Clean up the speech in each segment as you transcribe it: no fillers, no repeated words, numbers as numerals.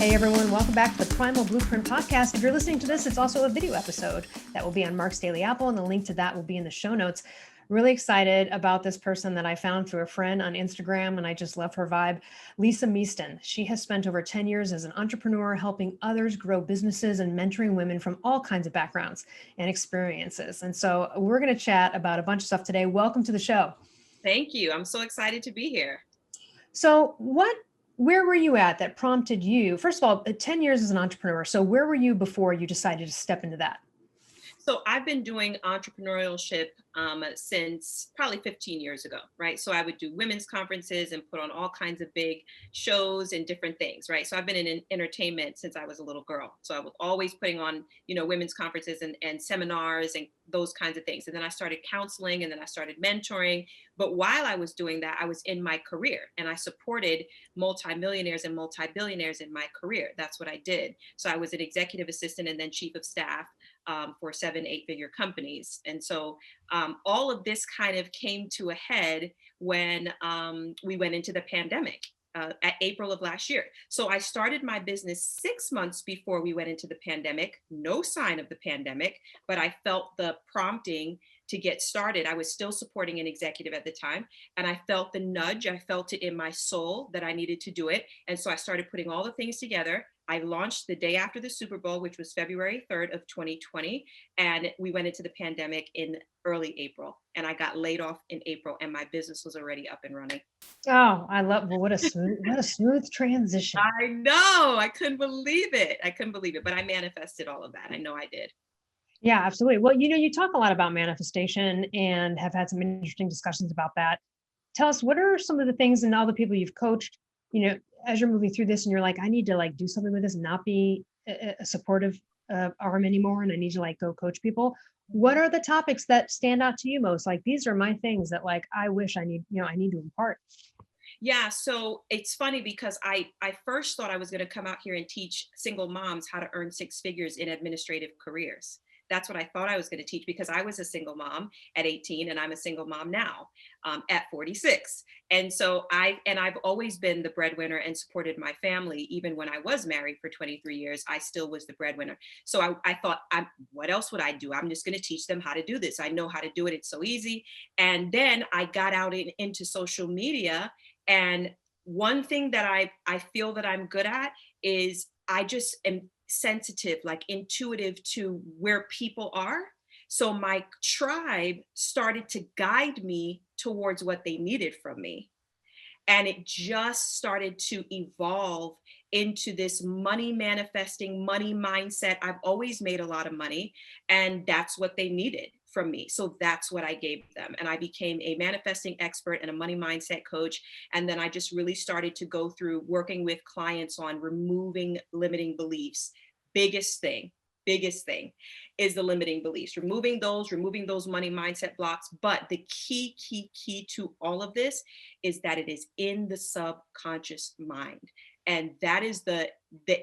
Hey everyone, welcome back to the Primal Blueprint podcast. If you're listening to this, it's also a video episode that will be on Mark's Daily Apple, and the link to that will be in the show notes. Really excited about this person that I found through a friend on Instagram, and I just love her vibe. Lisa Easton. She has spent over 10 years as an entrepreneur, helping others grow businesses and mentoring women from all kinds of backgrounds and experiences. And so we're going to chat about a bunch of stuff today. Welcome to the show. Thank you. I'm so excited to be here. So where were you at that prompted you? First of all, 10 years as an entrepreneur. So where were you before you decided to step into that? So I've been doing entrepreneurship since probably 15 years ago, right? So I would do women's conferences and put on all kinds of big shows and different things, right? So I've been in entertainment since I was a little girl. So I was always putting on, women's conferences and seminars and those kinds of things. And then I started counseling and then I started mentoring. But while I was doing that, I was in my career and I supported multimillionaires and multi-billionaires in my career. That's what I did. So I was an executive assistant and then chief of staff for 7-8-figure companies. And so all of this kind of came to a head when we went into the pandemic at April of last year. So I started my business 6 months before we went into the pandemic, no sign of the pandemic, but I felt the prompting to get started. I was still supporting an executive at the time, and I felt the nudge. I felt it in my soul that I needed to do it. And so I started putting all the things together. I launched the day after the Super Bowl, which was February 3rd of 2020. And we went into the pandemic in early April. And I got laid off in April and my business was already up and running. Oh, what a smooth transition. I know. I couldn't believe it. But I manifested all of that. I know I did. Yeah, absolutely. Well, you talk a lot about manifestation and have had some interesting discussions about that. Tell us, what are some of the things and all the people you've coached, as you're moving through this and you're like, I need to do something with this and not be a supportive arm anymore. And I need to go coach people. What are the topics that stand out to you most? These are my things that I wish I need to impart. Yeah, so it's funny because I first thought I was going to come out here and teach single moms how to earn 6 figures in administrative careers. That's what I thought I was going to teach because I was a single mom at 18 and I'm a single mom now at 46. And so I've always been the breadwinner and supported my family. Even when I was married for 23 years, I still was the breadwinner. So I thought, what else would I do? I'm just going to teach them how to do this. I know how to do it. It's so easy. And then I got out into social media. And one thing that I feel that I'm good at is I just am sensitive, intuitive to where people are. So my tribe started to guide me towards what they needed from me. And it just started to evolve into this money manifesting, money mindset. I've always made a lot of money, and that's what they needed from me. So that's what I gave them. And I became a manifesting expert and a money mindset coach. And then I just really started to go through working with clients on removing limiting beliefs. Biggest thing is the limiting beliefs, removing those money mindset blocks. But the key to all of this is that it is in the subconscious mind. And that is the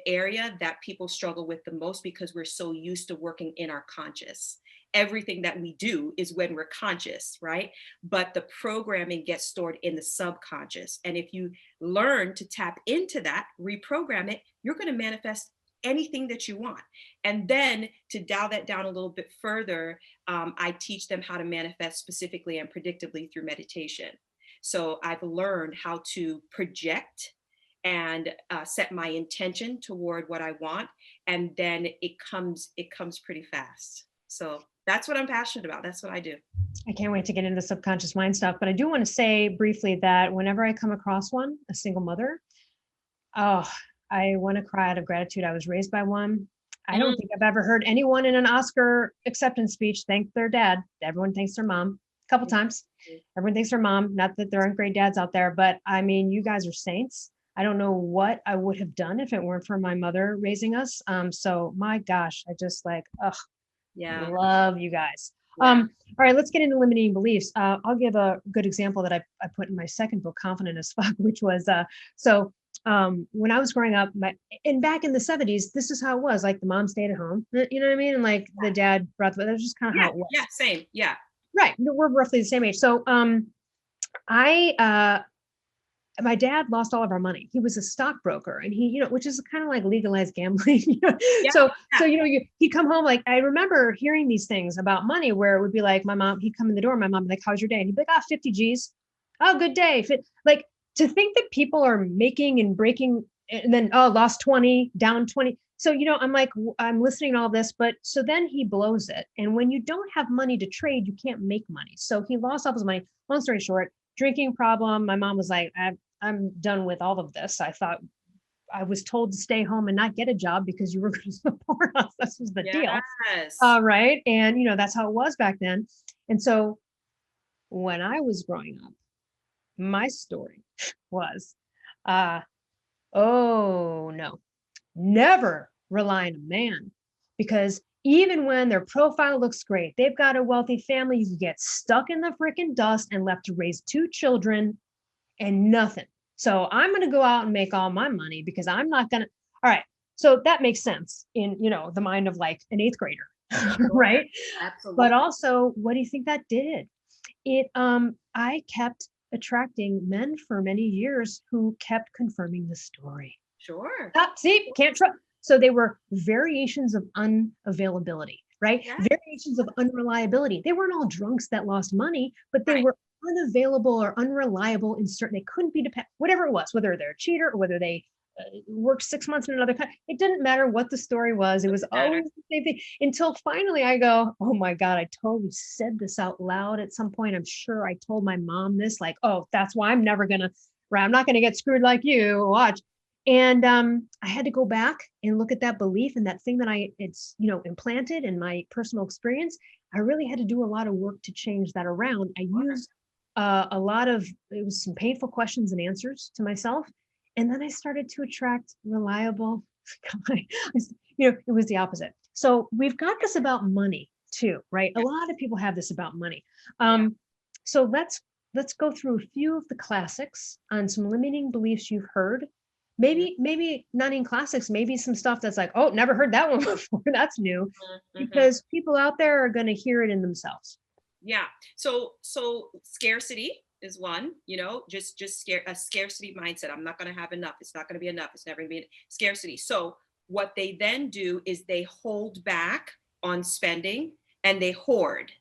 area that people struggle with the most because we're so used to working in our conscious. Everything that we do is when we're conscious, right? But the programming gets stored in the subconscious. And if you learn to tap into that, reprogram it, you're going to manifest anything that you want. And then to dial that down a little bit further, I teach them how to manifest specifically and predictably through meditation. So I've learned how to project and set my intention toward what I want. And then it comes pretty fast. So that's what I'm passionate about. That's what I do. I can't wait to get into the subconscious mind stuff. But I do want to say briefly that whenever I come across a single mother, I want to cry out of gratitude. I was raised by one. I don't think I've ever heard anyone in an Oscar acceptance speech thank their dad. Everyone thanks their mom a couple times. Everyone thanks their mom. Not that there aren't great dads out there, but I mean, you guys are saints. I don't know what I would have done if it weren't for my mother raising us. So my gosh, I just love you guys. Yeah. All right, let's get into limiting beliefs. I'll give a good example that I put in my second book, Confident as Fuck, which was, when I was growing up, and back in the 70s, this is how it was. The mom stayed at home, you know what I mean? And the dad brought that was just kind of how it was. Yeah, same. Yeah. Right. We're roughly the same age. So I my dad lost all of our money. He was a stockbroker, and he, which is kind of like legalized gambling. Yeah. So, he'd come home. Like, I remember hearing these things about money where it would be like, my mom, he'd come in the door, my mom would be like, how's your day? And he'd be like, 50 G's. Oh, good day. Like, to think that people are making and breaking and then, lost 20, down 20. So, I'm like, I'm listening to all this, but so then he blows it. And when you don't have money to trade, you can't make money. So he lost all his money. Long story short, drinking problem. My mom was like, I'm done with all of this. I thought I was told to stay home and not get a job because you were going to support us. This was the deal. Right. And, that's how it was back then. And so when I was growing up, my story was, oh no, never rely on a man, because even when their profile looks great, they've got a wealthy family, you get stuck in the freaking dust and left to raise 2 children and nothing. So I'm going to go out and make all my money because I'm not going to. All right. So that makes sense in, the mind of like an 8th grader. Right. Absolutely. But also, what do you think that did? I kept attracting men for many years who kept confirming the story. Sure. See, can't trust. So they were variations of unavailability, right? Yeah. Variations of unreliability. They weren't all drunks that lost money, but they were unavailable or unreliable in certain, they couldn't be dependent, whatever it was, whether they're a cheater or whether they worked 6 months in another country. It didn't matter what the story was. It was always the same thing until finally I go, oh my God, I totally said this out loud at some point. I'm sure I told my mom this, like, oh, that's why I'm not going to get screwed like you. Watch. And I had to go back and look at that belief and that thing that it's implanted in my personal experience. I really had to do a lot of work to change that around. I used it was some painful questions and answers to myself. And then I started to attract reliable guys. It was the opposite. So we've got this about money too, right? A lot of people have this about money. So let's go through a few of the classics on some limiting beliefs you've heard. Maybe not in classics, maybe some stuff that's like, oh, never heard that one before. That's new. Because people out there are going to hear it in themselves. Yeah. So scarcity is one, just a scarcity mindset. I'm not going to have enough. It's not going to be enough. It's never going to be scarcity. So what they then do is they hold back on spending and they hoard.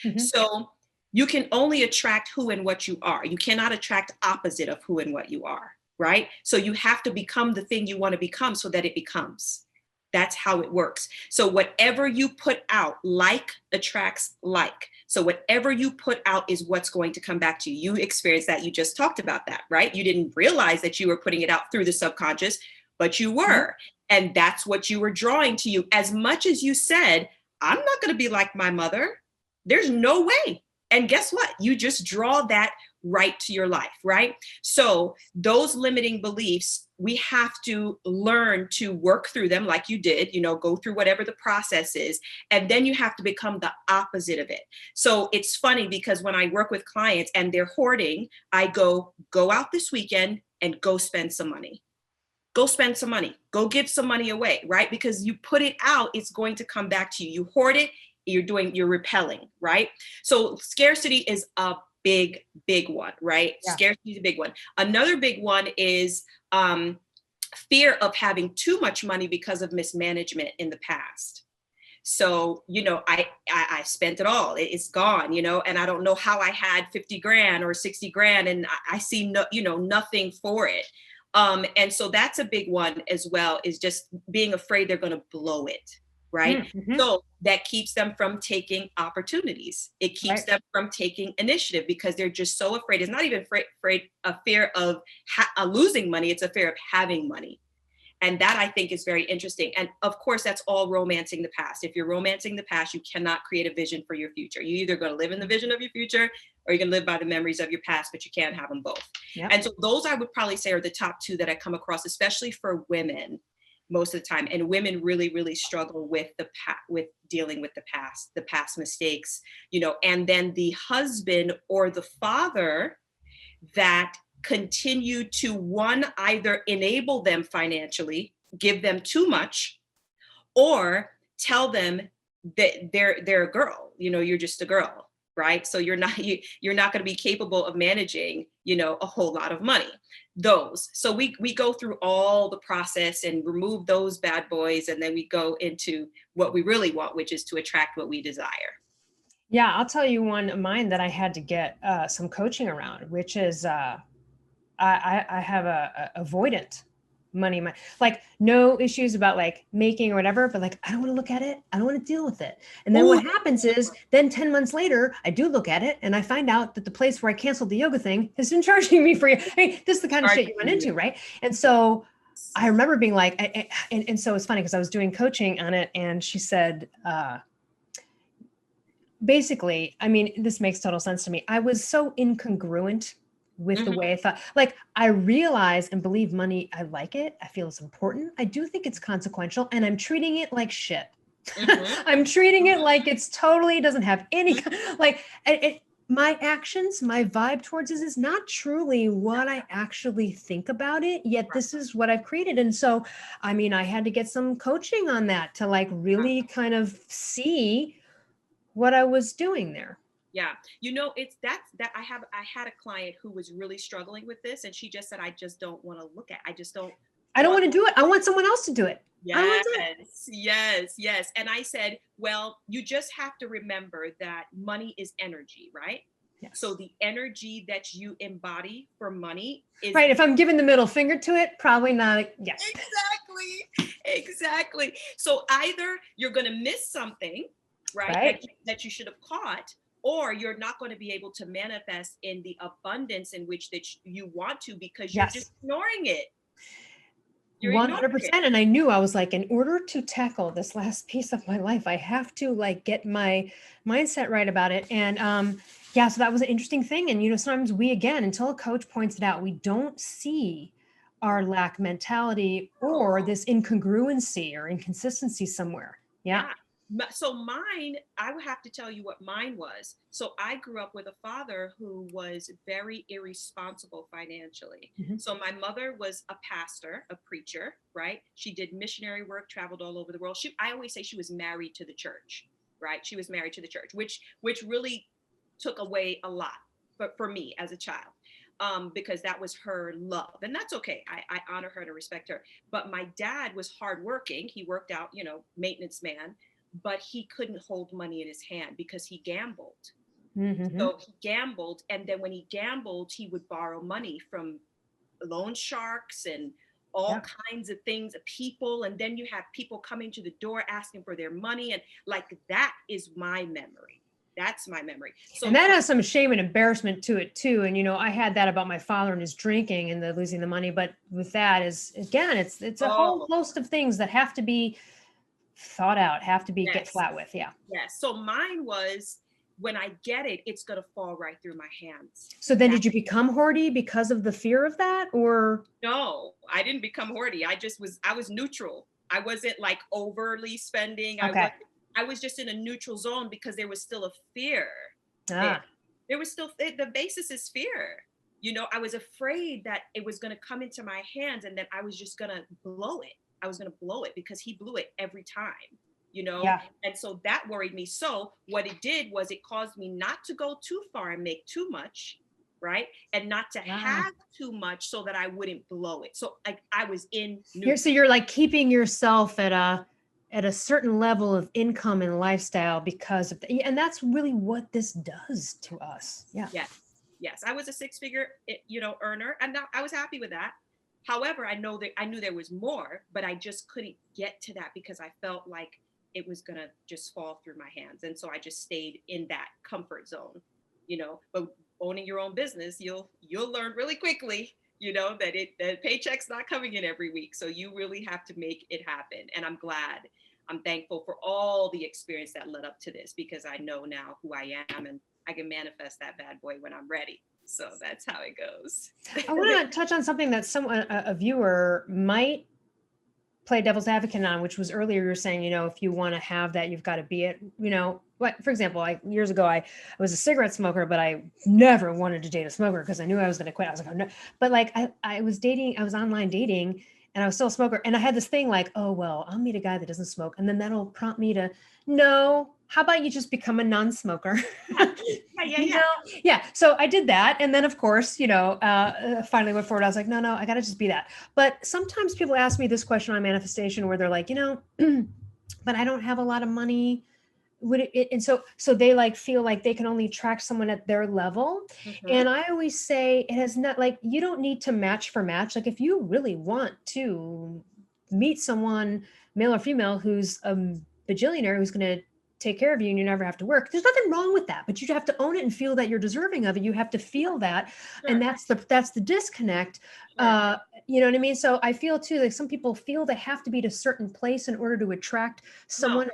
Mm-hmm. So you can only attract who and what you are. You cannot attract opposite of who and what you are, right? So you have to become the thing you want to become so that it becomes. That's how it works. So whatever you put out, like attracts like. So whatever you put out is what's going to come back to you. You experienced that. You just talked about that, right? You didn't realize that you were putting it out through the subconscious, but you were. Mm-hmm. And that's what you were drawing to you. As much as you said, I'm not going to be like my mother. There's no way. And guess what? You just draw that right to your life, right? So those limiting beliefs, we have to learn to work through them like you did, go through whatever the process is. And then you have to become the opposite of it. So it's funny because when I work with clients and they're hoarding, I go out this weekend and go spend some money. Go spend some money. Go give some money away, right? Because you put it out, it's going to come back to you. You hoard it, you're repelling, right? So scarcity is a big one, right? Yeah. Scarcity is a big one. Another big one is fear of having too much money because of mismanagement in the past. So, I spent it all. It's gone, and I don't know how I had 50 grand or 60 grand and I see nothing for it. And so that's a big one as well, is just being afraid they're going to blow it. Right. Mm-hmm. So that keeps them from taking opportunities. It keeps them from taking initiative because they're just so afraid. It's not even a fear of losing money. It's a fear of having money. And that I think is very interesting. And of course, that's all romancing the past. If you're romancing the past, you cannot create a vision for your future. You're either going to live in the vision of your future or you're going to live by the memories of your past, but you can't have them both. Yep. And so those I would probably say are the top 2 that I come across, especially for women. Most of the time, and women really, really struggle with with dealing with the past mistakes, and then the husband or the father that continue to either enable them financially, give them too much, or tell them that they're a girl, you're just a girl. right? So you're not going to be capable of managing, a whole lot of money. So we go through all the process and remove those bad boys, and then we go into what we really want, which is to attract what we desire. Yeah, I'll tell you one of mine that I had to get some coaching around, which is I have a avoidant money, like no issues about like making or whatever, but like I don't want to look at it. I don't want to deal with it. And then what happens is then 10 months later, I do look at it and I find out that the place where I canceled the yoga thing has been charging me for, hey, this is the kind of shit you run into, right? And so I remember being like, and so it's funny because I was doing coaching on it and she said, basically, I mean, this makes total sense to me. I was so incongruent with the way I thought. Like, I realize and believe money, I like it. I feel it's important. I do think it's consequential, and I'm treating it like shit. I'm treating it like it's totally doesn't have any, like, my actions, my vibe towards this is not truly what I actually think about it, yet this is what I've created. And so, I mean, I had to get some coaching on that to like really kind of see what I was doing there. Yeah. It's that I had a client who was really struggling with this, and she just said, I just don't want to look at, I don't want to do it. I want someone else to do it. Yes. And I said, well, you just have to remember that money is energy, right? Yes. So the energy that you embody for money is right. If I'm giving the middle finger to it, probably not. Yeah. Exactly. So either you're going to miss something, right? That you should have caught, or you're not going to be able to manifest in the abundance in which that you want to, because you're just ignoring it. 100%. And I knew, I was like, in order to tackle this last piece of my life, I have to like get my mindset right about it. And so that was an interesting thing. And sometimes we, again, until a coach points it out, we don't see our lack mentality or this incongruency or inconsistency somewhere. Yeah. So mine, I would have to tell you what mine was. So I grew up with a father who was very irresponsible financially. So my mother was a pastor, a preacher, right? She did missionary work, traveled all over the world. I always say she was married to the church, right? She was married to the church, which really took away a lot for me as a child. Because that was her love, and that's okay. I honor her and respect her. But my dad was hardworking. He worked out, maintenance man, but he couldn't hold money in his hand because he gambled. So he gambled. And then when he gambled, he would borrow money from loan sharks and all kinds of things, people. And then you have people coming to the door asking for their money. And like, that is my memory. That's my memory. So, and that has some shame and embarrassment to it too. And, I had that about my father and his drinking and the losing the money. But with that is, again, it's a whole host of things that have to be thought out, have to be get flat with. Yeah. Yes. So mine was, when I get it, it's going to fall right through my hands. So then did you become hoardy because of the fear of that, or? No, I didn't become hoardy. I was neutral. I wasn't like overly spending. Okay. I was just in a neutral zone because there was still a fear. There was still, the basis is fear. I was afraid that it was going to come into my hands and then I was just going to blow it. I was going to blow it because he blew it every time, And so that worried me. So what it did was it caused me not to go too far and make too much, right? And not to have too much so that I wouldn't blow it. So I was in neutral. So you're like keeping yourself at a certain level of income and lifestyle because of and that's really what this does to us. Yeah. Yes. I was a six-figure, earner, and I was happy with that. However, I knew there was more, but I just couldn't get to that because I felt like it was going to just fall through my hands. And so I just stayed in that comfort zone, but owning your own business, you'll learn really quickly, that the paycheck's not coming in every week. So you really have to make it happen. And I'm thankful for all the experience that led up to this, because I know now who I am and I can manifest that bad boy when I'm ready. So that's how it goes. I want to touch on something that a viewer might play devil's advocate on, which was earlier you were saying, if you want to have that, you've got to be it, for example, years ago, I was a cigarette smoker, but I never wanted to date a smoker because I knew I was going to quit. I was like, oh, no. But like I was online dating and I was still a smoker. And I had this thing like, oh, well, I'll meet a guy that doesn't smoke. And then that'll prompt me to, no, how about you just become a non-smoker? Yeah, yeah, You yeah. know? Yeah. So I did that. And then of course, finally went forward. I was like, no, I got to just be that. But sometimes people ask me this question on manifestation where they're like, but I don't have a lot of money. Would it, and so they like feel like they can only attract someone at their level. Hmm. And I always say it has not, like, you don't need to match for match. Like if you really want to meet someone, male or female, who's a bajillionaire, who's going to take care of you and you never have to work, there's nothing wrong with that, but you have to own it and feel that you're deserving of it. You have to feel that. And Sure, that's the disconnect. sure. You know what I mean? So I feel too, like some people feel they have to be at a certain place in order to attract No, someone.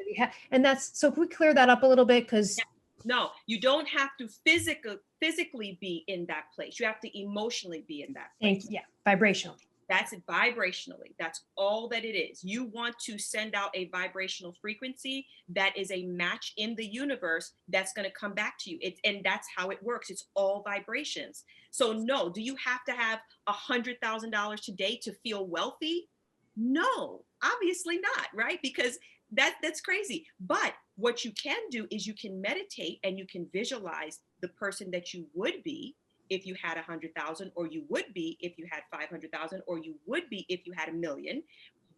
And that's, so can we clear that up a little bit? yeah, Because no, you don't have to physically be in that place. You have to emotionally be in that thank place. yeah, vibrationally. That's it, vibrationally. That's all that it is. You want to send out a vibrational frequency that is a match in the universe that's going to come back to you. And that's how it works. It's all vibrations. So no, do you have to have $100,000 today to feel wealthy? No, obviously not, right? Because that's crazy. But what you can do is you can meditate and you can visualize the person that you would be if you had 100,000, or you would be if you had 500,000, or you would be if you had 1,000,000.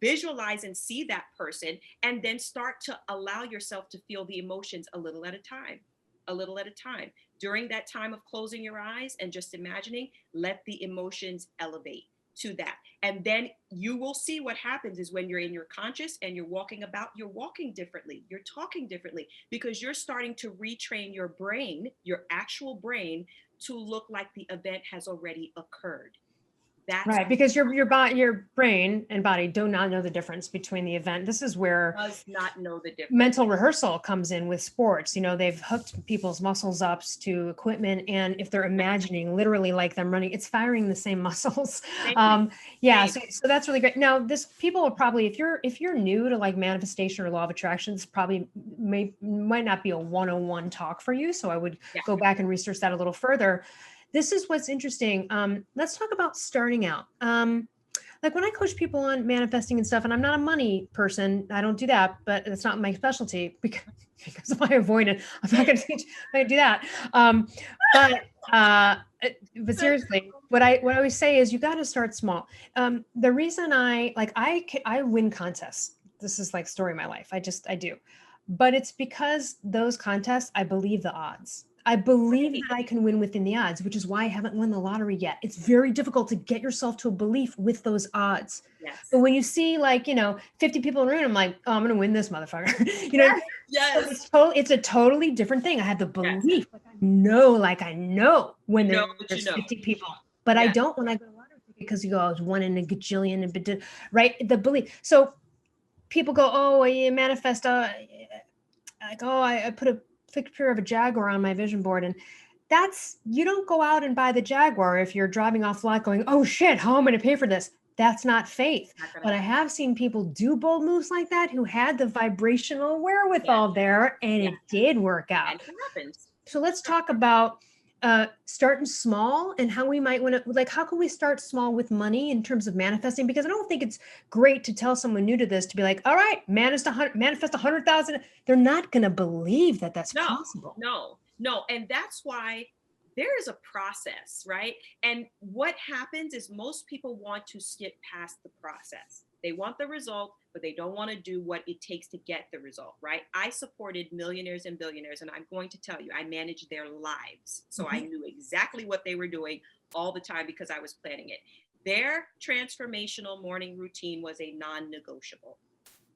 Visualize and see that person, and then start to allow yourself to feel the emotions a little at a time, a little at a time. During that time of closing your eyes and just imagining, let the emotions elevate to that. And then you will see what happens is when you're in your conscious and you're walking about, you're walking differently, you're talking differently, because you're starting to retrain your brain, your actual brain, to look like the event has already occurred. That's Right, because your body, your brain and body do not know the difference between the event. This is where does not know the difference. mental rehearsal comes in with sports. They've hooked people's muscles up to equipment, and if they're imagining literally like them running, it's firing the same muscles. Same, Yeah, same. so that's really great. Now, this people will probably, if you're new to like manifestation or law of attraction, this probably might not be a 101 talk for you. So I would Yeah. go back and research that a little further. This is what's interesting. Let's talk about starting out. Like when I coach people on manifesting and stuff, and I'm not a money person, I don't do that, but it's not my specialty because of my avoidance. I'm not going to teach how to do that. But but seriously, what I always say is you got to start small. The reason I win contests. This is like story of my life. I do, but it's because those contests, I believe the odds. I believe that I can win within the odds, which is why I haven't won the lottery yet. It's very difficult to get yourself to a belief with those odds. Yes. But when you see 50 people in a room, I'm like, oh, I'm going to win this motherfucker. Yes. So Yes. it's a totally different thing. I had the Yes. belief, like I know when You know what you there's know. 50 people, but I Yes. don't when I go to lottery because you go, I was one in a gajillion, right? The belief. So people go, oh, you manifest, like, oh, I put a picture of a Jaguar on my vision board. And you don't go out and buy the Jaguar if you're driving off lot going, oh shit, how am I going to pay for this? That's not faith. Not gonna But I happen. have seen people do bold moves like that who had the vibrational Yes. wherewithal there, and Yes. it did work out. And it happens. So let's talk about starting small and how we might want to, like, how can we start small with money in terms of manifesting? Because I don't think it's great to tell someone new to this to be like, all right, manifest 100,000. They're not going to believe that that's No, possible. no, no. And that's why there is a process, right? And what happens is most people want to skip past the process. They want the result, but they don't want to do what it takes to get the result, right? I supported millionaires and billionaires, and I'm going to tell you, I managed their lives. So I knew exactly what they were doing all the time because I was planning it. Their transformational morning routine was a non negotiable.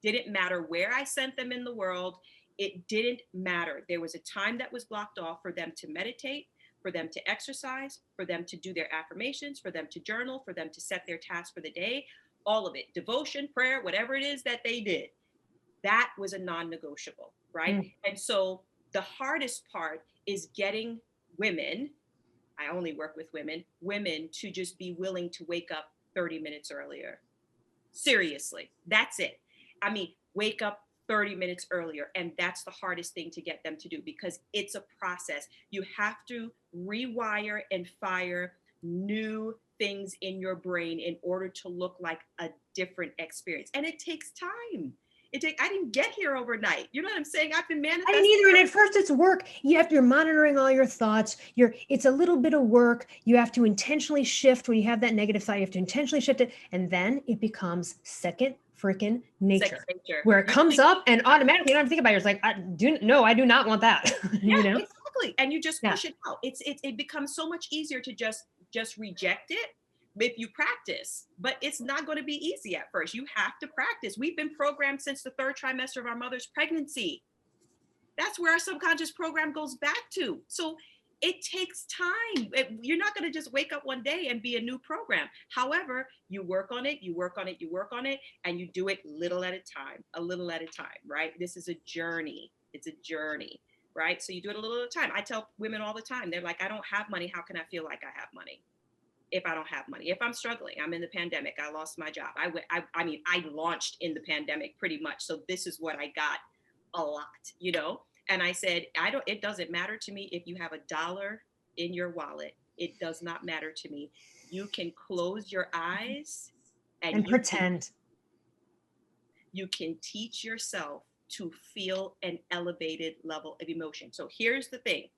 Didn't matter where I sent them in the world. It didn't matter. There was a time that was blocked off for them to meditate, for them to exercise, for them to do their affirmations, for them to journal, for them to set their tasks for the day, all of it, devotion, prayer, whatever it is that they did. That was a non-negotiable, right? And so the hardest part is getting women, I only work with women to just be willing to wake up 30 minutes earlier. Seriously, that's it. I mean, wake up 30 minutes earlier. And that's the hardest thing to get them to do because it's a process. You have to rewire and fire new things in your brain in order to look like a different experience. And it takes time. I didn't get here overnight. You know what I'm saying? I've been I manifesting. didn't either. And at first it's work. You're monitoring all your thoughts. It's a little bit of work. You have to intentionally shift when you have that negative thought. You have to intentionally shift it. And then it becomes second freaking nature, Second nature. where it comes up and automatically you don't have to think about it. It's like, I do not want that. Yeah, You know? exactly. And you just push it out. It becomes so much easier to just reject it if you practice, but it's not going to be easy at first. You have to practice. We've been programmed since the 3rd trimester of our mother's pregnancy. That's where our subconscious program goes back to. So it takes time. You're not going to just wake up one day and be a new program. However, you work on it, you work on it, you work on it, and you do it little at a time, right? This is a journey. It's a journey, right? So you do it a little at a time. I tell women all the time, they're like, I don't have money. How can I feel like I have money if I don't have money? If I'm struggling, I'm in the pandemic, I lost my job. I launched in the pandemic pretty much. So this is what I got a lot, you know? And I said, it doesn't matter to me if you have $1 in your wallet. It does not matter to me. You can close your eyes and pretend. You can teach yourself to feel an elevated level of emotion. So here's the thing,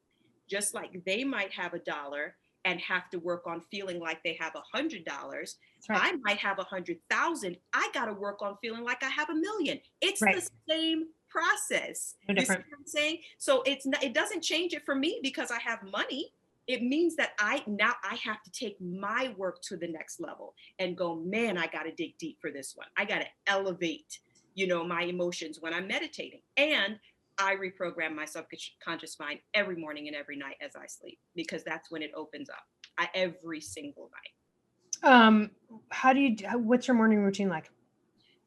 just like they might have $1 and have to work on feeling like they have $100, right. I might have 100,000. I got to work on feeling like I have 1,000,000. It's right. The same process. No different. You see what I'm saying? So it doesn't change it for me because I have money. It means that I have to take my work to the next level and go, man, I got to dig deep for this one. I got to elevate, my emotions when I'm meditating. And I reprogram my subconscious mind every morning and every night as I sleep, because that's when it opens up every single night. What's your morning routine like?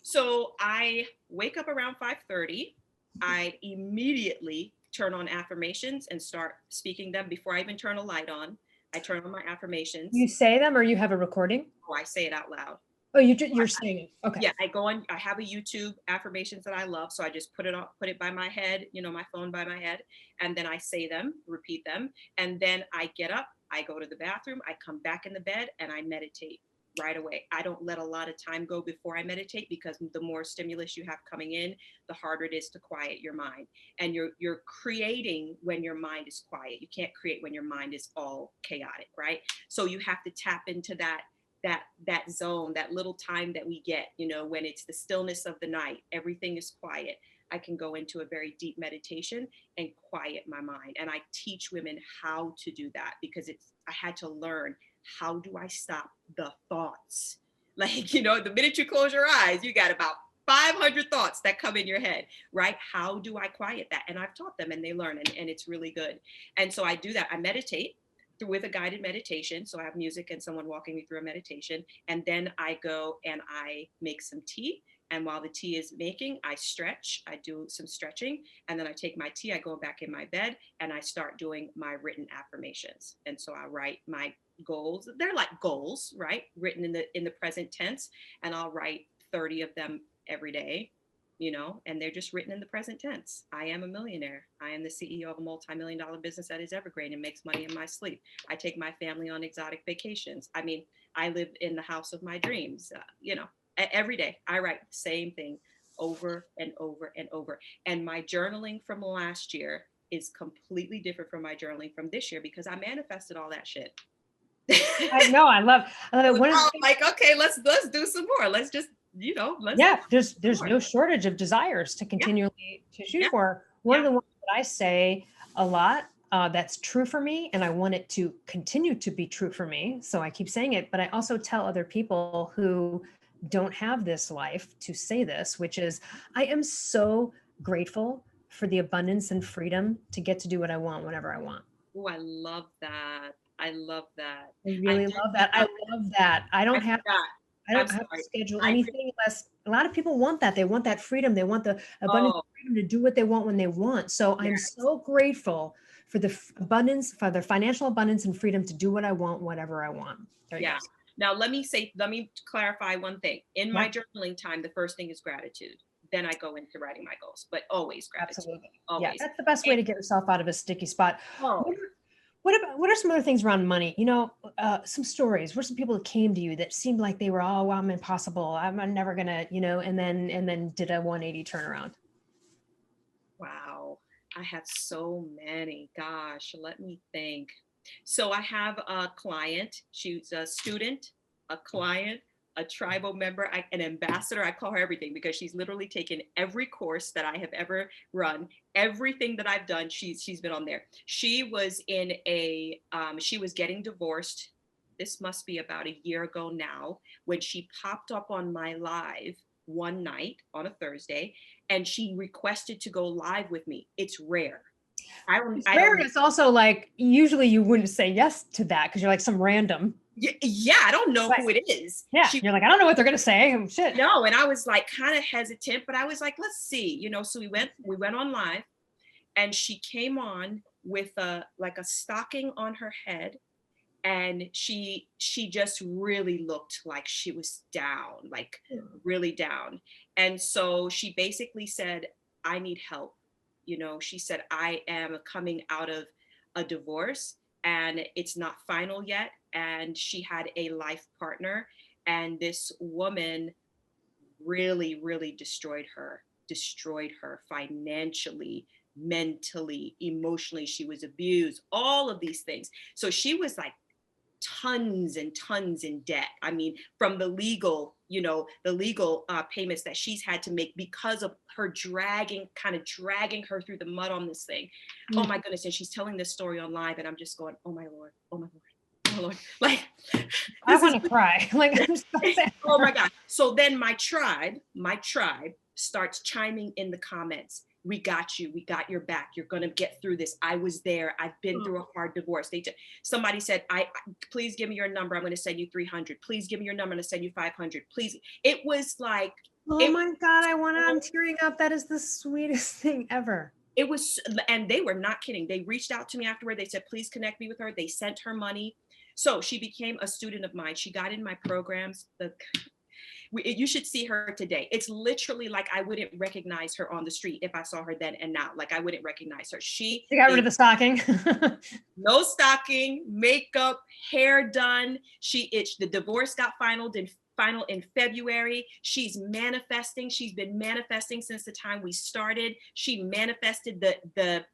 So I wake up around 5:30. I immediately turn on affirmations and start speaking them before I even turn a light on. I turn on my affirmations. You say them, or you have a recording? Oh, I say it out loud. Oh, you're saying it. Okay. Yeah, I go on. I have a YouTube affirmations that I love, so I just put it by my head, my phone by my head, and then I say them, repeat them, and then I get up. I go to the bathroom. I come back in the bed and I meditate right away. I don't let a lot of time go before I meditate, because the more stimulus you have coming in, the harder it is to quiet your mind. And you're creating when your mind is quiet. You can't create when your mind is all chaotic, right? So you have to tap into that zone, that little time that we get, when it's the stillness of the night, everything is quiet. I can go into a very deep meditation and quiet my mind. And I teach women how to do that, because I had to learn, how do I stop the thoughts? Like, the minute you close your eyes, you got about 500 thoughts that come in your head, right? How do I quiet that? And I've taught them and they learn, and it's really good. And so I do that. I meditate with a guided meditation. So I have music and someone walking me through a meditation. And then I go and I make some tea. And while the tea is making, I stretch, I do some stretching, and then I take my tea, I go back in my bed and I start doing my written affirmations. And so I write my goals. They're like goals, right? Written in the present tense. And I'll write 30 of them every day, and they're just written in the present tense. I am a millionaire. I am the CEO of a multi-million-dollar business that is evergreen and makes money in my sleep. I take my family on exotic vacations. I mean, I live in the house of my dreams. Every day I write the same thing over and over and over. And my journaling from last year is completely different from my journaling from this year, because I manifested all that shit. I know. I love it. Like, okay, let's do some more. Let's just, there's no shortage of desires to continually to shoot for. One of the ones that I say a lot, that's true for me, and I want it to continue to be true for me. So I keep saying it, but I also tell other people who don't have this life to say this, which is, I am so grateful for the abundance and freedom to get to do what I want whenever I want. Oh, I love that. I love that. I really love that. I love that. I don't have to schedule anything unless a lot of people want that. They want that freedom. They want the abundance of freedom to do what they want when they want. So I'm so grateful for the abundance, for the financial abundance and freedom to do what I want, whatever I want. Yeah. Now, let me clarify one thing. In my journaling time, the first thing is gratitude. Then I go into writing my goals, but always gratitude. Absolutely. Always. Yeah, that's the best way to get yourself out of a sticky spot. what are some other things around money? Some stories. What are some people that came to you that seemed like they were, oh, well, I'm impossible. I'm never gonna, and then did a 180 turnaround. Wow. I have so many. Gosh, let me think. So I have a client. She's a student, a client, a tribal member, an ambassador. I call her everything because she's literally taken every course that I have ever run. Everything that I've done, she's been on there. She was she was getting divorced. This must be about a year ago now, when she popped up on my live one night on a Thursday, and she requested to go live with me. It's rare. It's rare. It's also like, usually you wouldn't say yes to that because you're like some random. Yeah, I don't know who it is. Yeah, you're like, I don't know what they're gonna say. Shit. No, and I was like kind of hesitant, but I was like, let's see, So we went on live, and she came on with a stocking on her head, and she just really looked like she was down, like really down. And so she basically said, I need help. She said, I am coming out of a divorce, and it's not final yet. And she had a life partner, and this woman really, really destroyed her financially, mentally, emotionally. She was abused, all of these things. So she was like tons and tons in debt. I mean, from the legal payments that she's had to make because of her dragging her through the mud on this thing. Mm-hmm. Oh my goodness. And she's telling this story on live, and I'm just going, oh my Lord, oh my Lord. Oh Lord. Like, I want to cry. Like, I'm so sad. Oh my God. So then my tribe starts chiming in the comments. We got you. We got your back. You're going to get through this. I was there. I've been through a hard divorce. Somebody said, please give me your number. I'm going to send you 300. Please give me your number. I'm going to send you 500. Please. It was like, oh my God, I'm tearing up. That is the sweetest thing ever. It was, and they were not kidding. They reached out to me afterward. They said, please connect me with her. They sent her money. So she became a student of mine. She got in my programs. You should see her today. It's literally like I wouldn't recognize her on the street if I saw her then and now. Like I wouldn't recognize her. She got rid of the stocking. No stocking, makeup, hair done. The divorce got final in February. She's manifesting. She's been manifesting since the time we started. She manifested the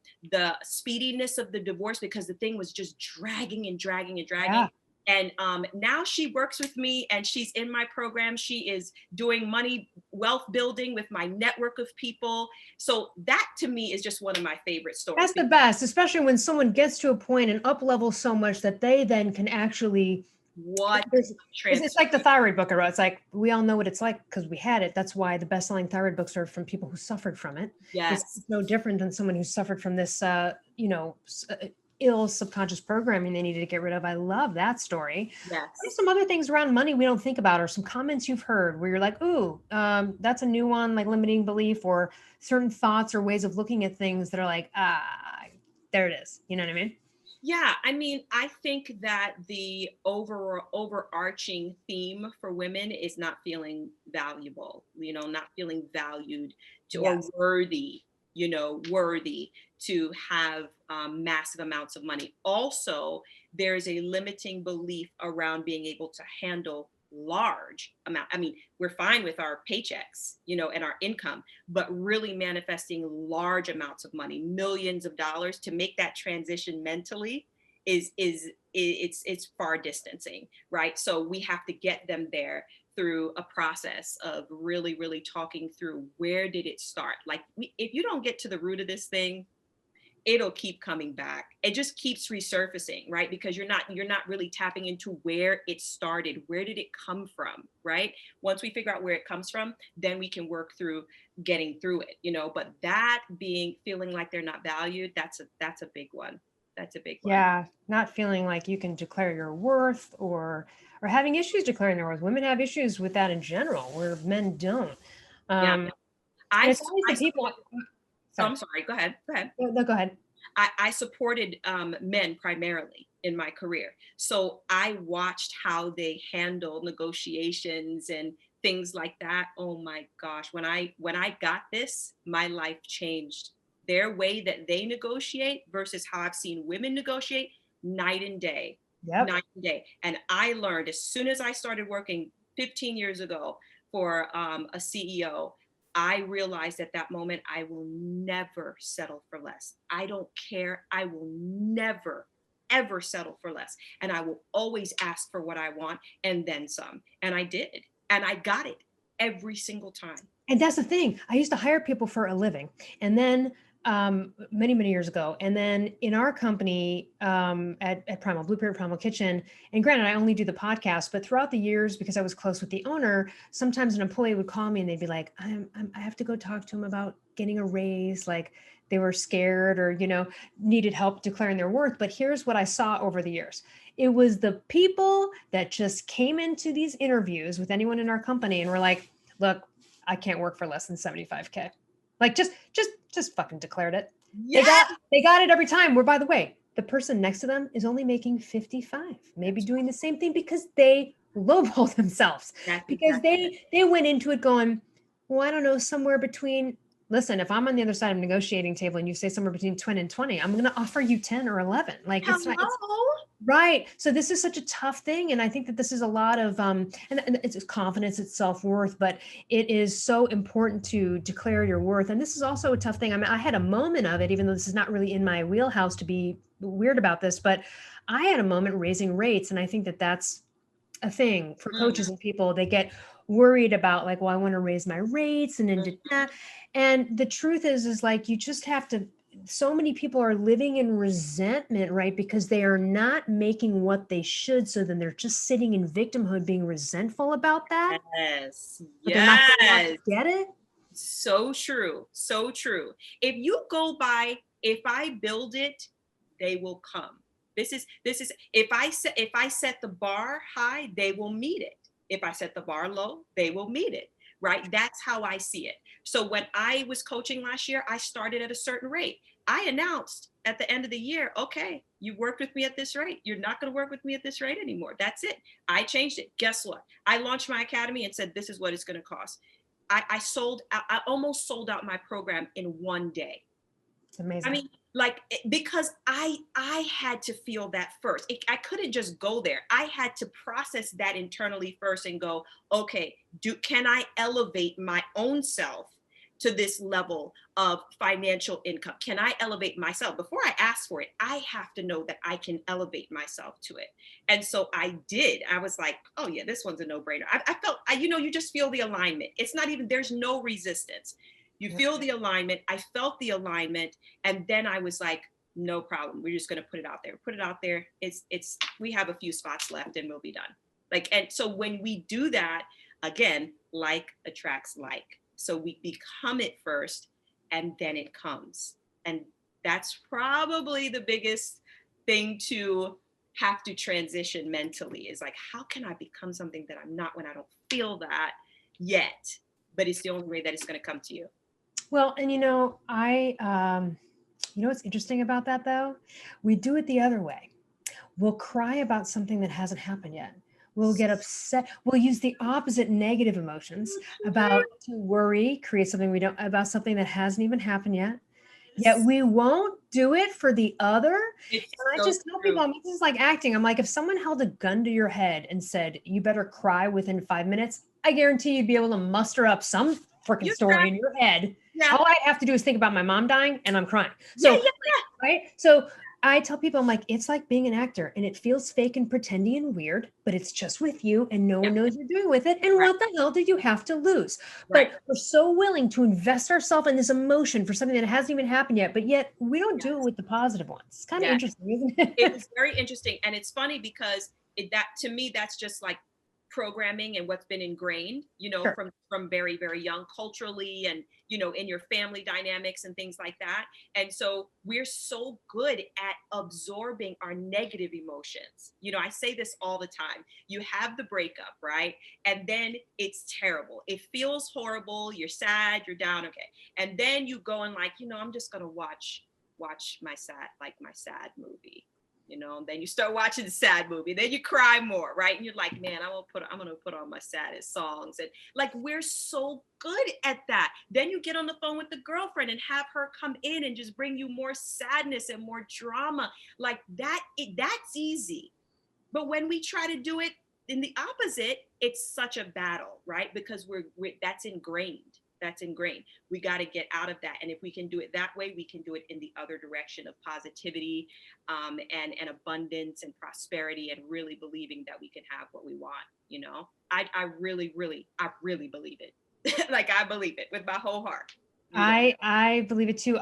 speediness of the divorce because the thing was just dragging and dragging and dragging. Yeah. And now she works with me, and she's in my program. She is doing wealth building with my network of people. So that to me is just one of my favorite stories. That's the best, especially when someone gets to a point and up level so much that they then can actually it's like the thyroid book I wrote. It's like, we all know what it's like because we had it. That's why the best-selling thyroid books are from people who suffered from it. Yes. It's no different than someone who suffered from this, ill subconscious programming they needed to get rid of. I love that story. Yes. What are some other things around money we don't think about, or some comments you've heard where you're like, ooh, that's a new one, like limiting belief, or certain thoughts or ways of looking at things that are like, there it is. You know what I mean? Yeah, I mean, I think that the overarching theme for women is not feeling valuable, not feeling valued or worthy to have massive amounts of money. Also, there's a limiting belief around being able to handle large amount. I mean, we're fine with our paychecks, and our income, but really manifesting large amounts of money, millions of dollars, to make that transition mentally it's far distancing, right? So we have to get them there through a process of really, really talking through, where did it start? Like, if you don't get to the root of this thing, it'll keep coming back. It just keeps resurfacing, right? Because you're not really tapping into where it started. Where did it come from, right? Once we figure out where it comes from, then we can work through getting through it, but that feeling like they're not valued, that's a big one. That's a big one. Yeah. Not feeling like you can declare your worth, or having issues declaring their worth. Women have issues with that in general, where men don't. I'm sorry. Go ahead. No, go ahead. I supported men primarily in my career. So I watched how they handle negotiations and things like that. Oh my gosh. When I got this, my life changed. Their way that they negotiate versus how I've seen women negotiate, night and day, Yep. night and day. And I learned as soon as I started working 15 years ago for a CEO, I realized at that moment, I will never settle for less. I don't care. I will never, ever settle for less. And I will always ask for what I want and then some. And I did. And I got it every single time. And that's the thing. I used to hire people for a living. And then many, many years ago. And then in our company at Primal Blueprint, Primal Kitchen, and granted, I only do the podcast, but throughout the years, because I was close with the owner, sometimes an employee would call me and they'd be like, I have to go talk to him about getting a raise. Like they were scared or, needed help declaring their worth. But here's what I saw over the years. It was the people that just came into these interviews with anyone in our company and were like, look, I can't work for less than 75K. Like just fucking declared it. Yes. They got it every time. Where, by the way, the person next to them is only making 55, maybe doing the same thing because they lowball themselves. Because they went into it going, well, I don't know, somewhere between, listen, if I'm on the other side of a negotiating table and you say somewhere between 10 and 20, I'm going to offer you 10 or 11. Like it's not, right. So this is such a tough thing. And I think that this is a lot of, and it's confidence, it's self-worth, but it is so important to declare your worth. And this is also a tough thing. I mean, I had a moment of it, even though this is not really in my wheelhouse to be weird about this, but I had a moment raising rates. And I think that that's a thing for coaches and people. They get worried about like, well, I want to raise my rates and and the truth is like, you just have to, so many people are living in resentment, right? Because they are not making what they should. So then they're just sitting in victimhood, being resentful about that. Yes. But they're not going to get it. So true. So true. If you go by, if I build it, they will come. This is, if I set the bar high, they will meet it. If I set the bar low, they will meet it. Right? That's how I see it. So when I was coaching last year, I started at a certain rate. I announced at the end of the year, okay, you worked with me at this rate. You're not going to work with me at this rate anymore. That's it. I changed it. Guess what? I launched my academy and said, this is what it's going to cost. I almost sold out my program in one day. It's amazing. I mean, like, because I had to feel that first. I couldn't just go there. I had to process that internally first and go, okay, can I elevate my own self to this level of financial income? Can I elevate myself? Before I ask for it, I have to know that I can elevate myself to it. And so I did. I was like, oh yeah, this one's a no-brainer. I felt, you just feel the alignment. It's not even, there's no resistance. You feel the alignment. I felt the alignment. And then I was like, no problem. We're just going to put it out there. Put it out there. We have a few spots left and we'll be done. Like, and so when we do that, again, like attracts like. So we become it first and then it comes. And that's probably the biggest thing to have to transition mentally is like, how can I become something that I'm not when I don't feel that yet? But it's the only way that it's going to come to you. Well, and what's interesting about that though? We do it the other way. We'll cry about something that hasn't happened yet. We'll get upset. We'll use the opposite negative emotions about to worry, create something about something that hasn't even happened yet. Yet we won't do it for the other. And I just tell people, this is like acting. I'm like, if someone held a gun to your head and said, you better cry within 5 minutes, I guarantee you'd be able to muster up some freaking story in your head. Yeah. All I have to do is think about my mom dying and I'm crying. So, right? So I tell people, I'm like, it's like being an actor and it feels fake and pretendy and weird, but it's just with you and no one knows you're doing with it. And what the hell did you have to lose? But we're so willing to invest ourselves in this emotion for something that hasn't even happened yet, but yet we don't do it with the positive ones. It's kind of interesting, isn't it? It's very interesting. And it's funny because that to me, that's just like programming and what's been ingrained, from very, very young culturally and, in your family dynamics and things like that. And so we're so good at absorbing our negative emotions. I say this all the time. You have the breakup, right? And then it's terrible. It feels horrible. You're sad, you're down. Okay. And then you go and like, I'm just going to watch my sad movie. you know, and then you start watching the sad movie, then you cry more, right? And you're like, man, I'm gonna put on my saddest songs. And like, we're so good at that. Then you get on the phone with the girlfriend and have her come in and just bring you more sadness and more drama. Like that's easy. But when we try to do it in the opposite, it's such a battle, right? Because we're that's ingrained. That's ingrained. We got to get out of that. And if we can do it that way, we can do it in the other direction of positivity, and abundance and prosperity, and really believing that we can have what we want. You know, I really believe it. Like, I believe it with my whole heart. You know? I believe it too.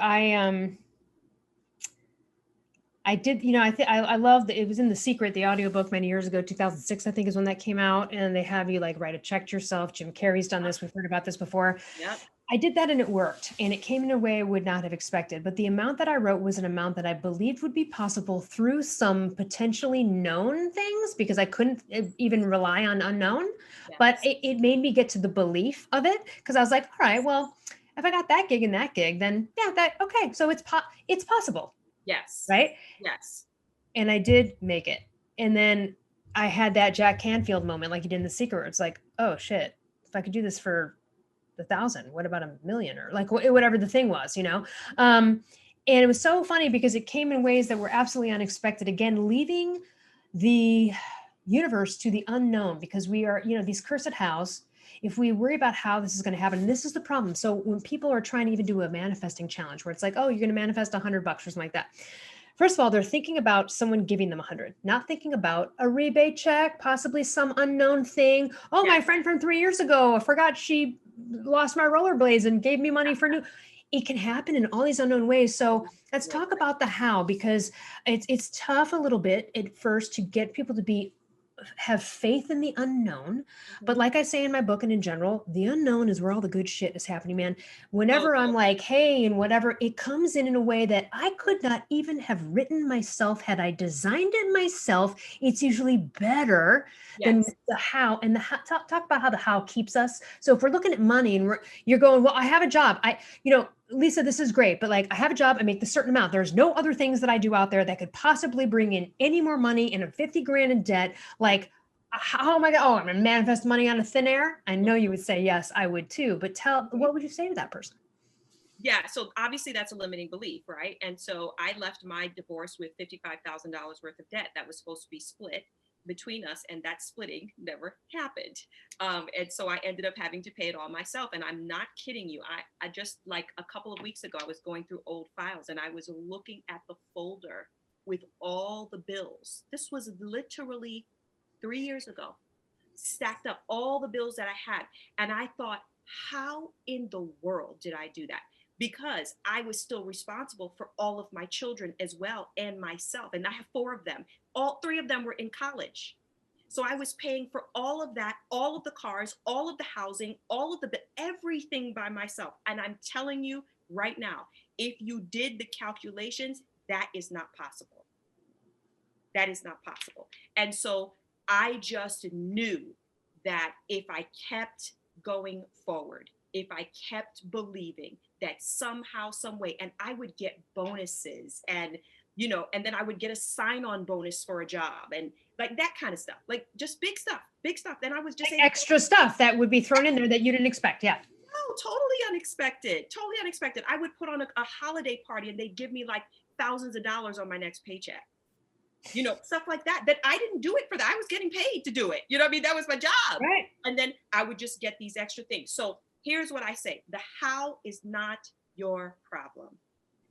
I did, you know, I loved it. Was in The Secret, the audiobook many years ago, 2006, I think is when that came out. And they have you like write a check to yourself. Jim Carrey's done this. We've heard about this before. Yep. I did that and it worked, and it came in a way I would not have expected. But the amount that I wrote was an amount that I believed would be possible through some potentially known things, because I couldn't even rely on unknown. Yes. But it made me get to the belief of it, because I was like, all right, well, if I got that gig and that gig, then yeah, okay. So it's possible. Yes. Right? Yes. And I did make it. And then I had that Jack Canfield moment, like you did in The Secret. It's like, oh shit, if I could do this for 1,000, what about 1,000,000, or like whatever the thing was, you know? And it was so funny because it came in ways that were absolutely unexpected. Again, leaving the universe to the unknown, because we are, you know, these cursed hows. If we worry about how this is going to happen, and this is the problem. So when people are trying to even do a manifesting challenge where it's like, oh, you're going to manifest $100 or something like that. First of all, they're thinking about someone giving them 100, not thinking about a rebate check, possibly some unknown thing. Oh, my friend from 3 years ago, I forgot she lost my rollerblades and gave me money for new. It can happen in all these unknown ways. So let's talk about the how, because it's tough a little bit at first to get people to have faith in the unknown. But like I say in my book and in general, the unknown is where all the good shit is happening, man. Whenever I'm like, hey, and whatever, it comes in a way that I could not even have written myself had I designed it myself. It's usually better than the how. And the how, talk about how the how keeps us. So if we're looking at money and you're going, well, I have a job. Lisa, this is great, but like I have a job, I make this certain amount. There's no other things that I do out there that could possibly bring in any more money, and I'm 50 grand in debt. Like, how am I going? Oh, I'm going to manifest money out of thin air. I know you would say, yes, I would too, but what would you say to that person? Yeah. So obviously that's a limiting belief, right? And so I left my divorce with $55,000 worth of debt that was supposed to be split between us, and that splitting never happened. And so I ended up having to pay it all myself. And I'm not kidding you. I just, like a couple of weeks ago, I was going through old files and I was looking at the folder with all the bills. This was literally 3 years ago, stacked up all the bills that I had. And I thought, how in the world did I do that? Because I was still responsible for all of my children as well, and myself. And I have 4 of them. All 3 of them were in college. So I was paying for all of that, all of the cars, all of the housing, all of everything by myself. And I'm telling you right now, if you did the calculations, that is not possible. That is not possible. And so I just knew that if I kept going forward, if I kept believing that somehow, some way, and I would get bonuses, and, and then I would get a sign-on bonus for a job, and like that kind of stuff, like just big stuff. Then I was just like extra stuff that would be thrown in there that you didn't expect. Yeah. No, totally unexpected. I would put on a holiday party and they'd give me like thousands of dollars on my next paycheck. Stuff like that I didn't do it for that. I was getting paid to do it. You know what I mean? That was my job. Right. And then I would just get these extra things. So here's what I say. The how is not your problem.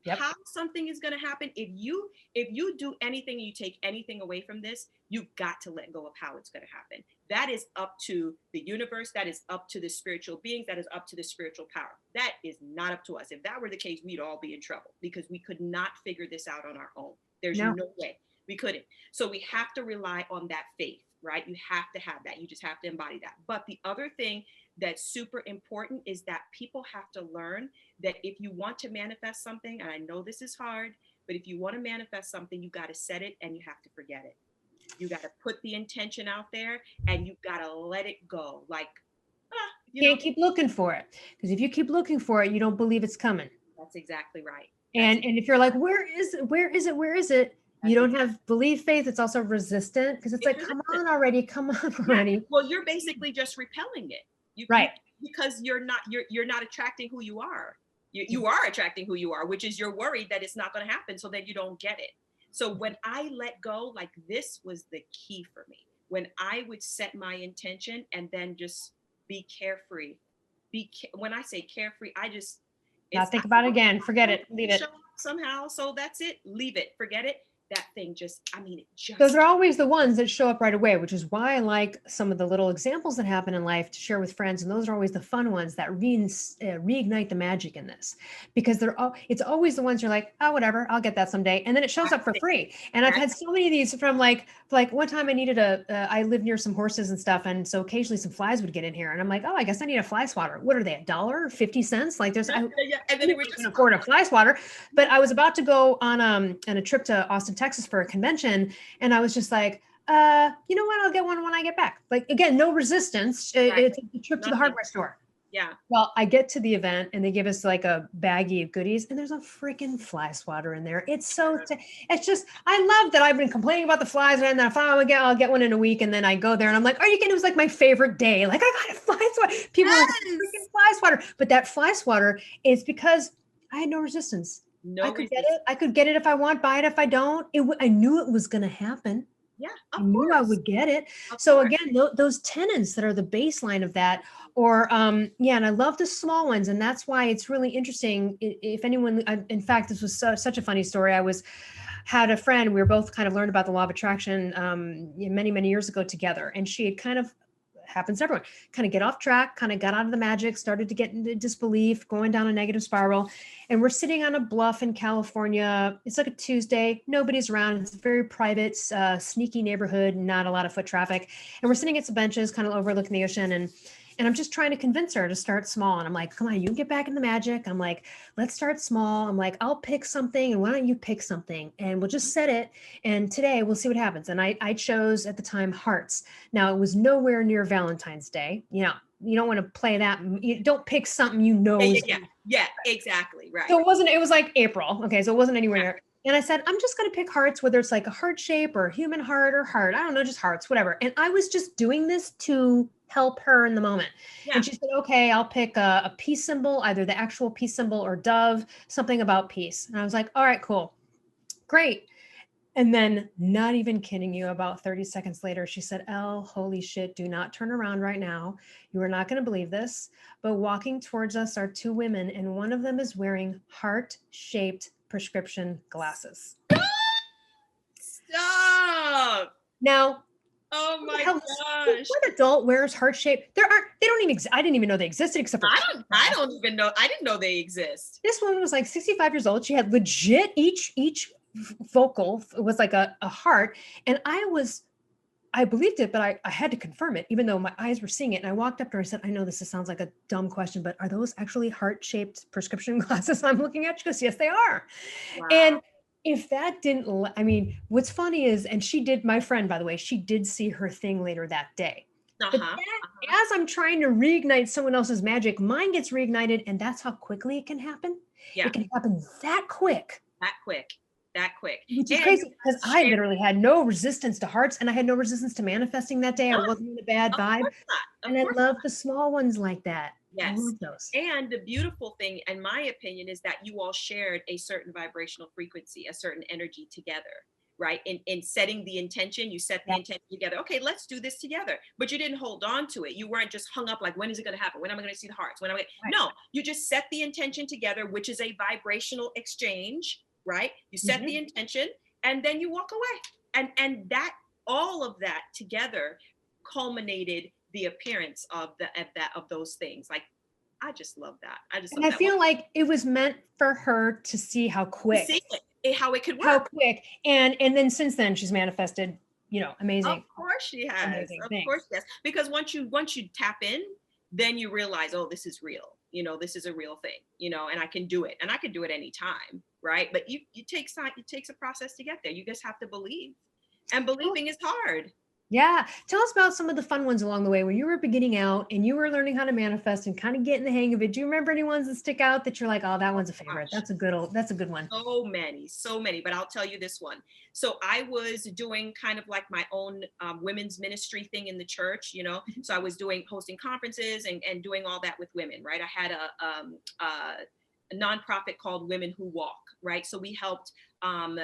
Yep. How something is going to happen. If you do anything, you take anything away from this, you've got to let go of how it's going to happen. That is up to the universe. That is up to the spiritual beings. That is up to the spiritual power. That is not up to us. If that were the case, we'd all be in trouble because we could not figure this out on our own. There's no way. We couldn't. So we have to rely on that faith, right? You have to have that. You just have to embody that. But the other thing that's super important is that people have to learn that if you want to manifest something, and I know this is hard, but if you want to manifest something, you got to set it and you have to forget it. You got to put the intention out there and you got to let it go. Like, you can't keep looking for it, because if you keep looking for it, you don't believe it's coming. That's exactly right. And if you're like, where is it? You don't have belief faith. It's also resistant because it's like, come on already, come on already. Yeah. Well, you're basically just repelling it. Right. Because you're not attracting who you are. You are attracting who you are, which is you're worried that it's not going to happen, so then you don't get it. So when I let go, like this was the key for me. When I would set my intention and then just be carefree. When I say carefree, Not think about it again. Forget it. Leave it. Somehow. So that's it. Leave it. Forget it. That thing Those are always the ones that show up right away, which is why I like some of the little examples that happen in life to share with friends. And those are always the fun ones that reignite the magic in this, because it's always the ones you're like, oh, whatever, I'll get that someday. And then it shows up for free. And I've had so many of these from like one time I needed I live near some horses and stuff. And so occasionally some flies would get in here and I'm like, oh, I guess I need a fly swatter. What are they, $1, 50 cents? Like I and then it was just afford a fly swatter, but I was about to go on a trip to Austin, Texas for a convention. And I was just like, you know what? I'll get one when I get back. Like, again, no resistance. It's a trip to the hardware store. Yeah. Well, I get to the event and they give us like a baggie of goodies and there's a freaking fly swatter in there. It's it's just, I love that I've been complaining about the flies and I thought I'll get one in a week. And then I go there and I'm like, are you kidding? It was like my favorite day. Like I got a fly swatter. People are like, freaking fly swatter. But that fly swatter is because I had no resistance. I could get it. I could get it if I want, buy it if I don't. I knew it was going to happen. Yeah, I knew I would get it. So again, those tenets that are the baseline of that, or and I love the small ones, and that's why it's really interesting. If anyone, in fact, this was such a funny story. Had a friend. We were both kind of learned about the law of attraction many, many years ago together, and she had kind of, happens to everyone, kind of get off track, kind of got out of the magic, started to get into disbelief, going down a negative spiral. And we're sitting on a bluff in California. It's like a Tuesday, nobody's around. It's a very private, sneaky neighborhood, not a lot of foot traffic. And we're sitting at some benches, kind of overlooking the ocean. And I'm just trying to convince her to start small. And I'm like, come on, you can get back in the magic. I'm like, let's start small. I'm like, I'll pick something. And why don't you pick something? And we'll just set it. And today we'll see what happens. And I chose at the time hearts. Now it was nowhere near Valentine's Day. You know, you don't want to play that. You don't pick something, Yeah, exactly. Right. So it was like April. Okay. So it wasn't anywhere near. And I said, I'm just going to pick hearts, whether it's like a heart shape or a human heart or heart. I don't know, just hearts, whatever. And I was just doing this to help her in the moment. Yeah. And she said, okay, I'll pick a peace symbol, either the actual peace symbol or dove, something about peace. And I was like, all right, cool. Great. And then, not even kidding you, about 30 seconds later, she said, Elle, holy shit, do not turn around right now. You are not going to believe this. But walking towards us are two women, and one of them is wearing heart-shaped prescription glasses. Stop. Now, oh my gosh. What adult wears heart-shaped? They don't even exist. I didn't even know they existed except for I don't even know. I didn't know they exist. This woman was like 65 years old. She had legit each vocal was like a heart. And I believed it, but I had to confirm it, even though my eyes were seeing it. And I walked up to her and said, I know this sounds like a dumb question, but are those actually heart-shaped prescription glasses I'm looking at? She goes, yes, they are. Wow. And if that what's funny is, and my friend, by the way, she did see her thing later that day. But as I'm trying to reignite someone else's magic, mine gets reignited, and that's how quickly it can happen. Yeah. It can happen that quick. Which is crazy, because I literally had no resistance to hearts, and I had no resistance to manifesting that day. I wasn't in a bad vibe. And I love the small ones like that. Yes. I love those. And the beautiful thing, in my opinion, is that you all shared a certain vibrational frequency, a certain energy together, right? In setting the intention, you set the intention together. Okay, let's do this together. But you didn't hold on to it. You weren't just hung up like, when is it going to happen? When am I going to see the hearts? No, you just set the intention together, which is a vibrational exchange, right? You set the intention and then you walk away. And that, all of that together culminated the appearance of those things. Like, I just love that. I feel like it was meant for her to see how quick, how it could work. How quick. And then since then she's manifested, amazing. Of course she has. Of course she has. Because once you tap in, then you realize, oh, this is real. This is a real thing, and I can do it. And I can do it anytime, right? But it takes time. It takes a process to get there. You just have to believe. And believing is hard. Yeah. Tell us about some of the fun ones along the way when you were beginning out and you were learning how to manifest and kind of getting the hang of it. Do you remember any ones that stick out that you're like, oh, that one's a favorite? Gosh. That's a good one. So many, but I'll tell you this one. So I was doing kind of like my own women's ministry thing in the church, you know. So I was hosting conferences and doing all that with women, right? I had a nonprofit called Women Who Walk, right? So we helped um,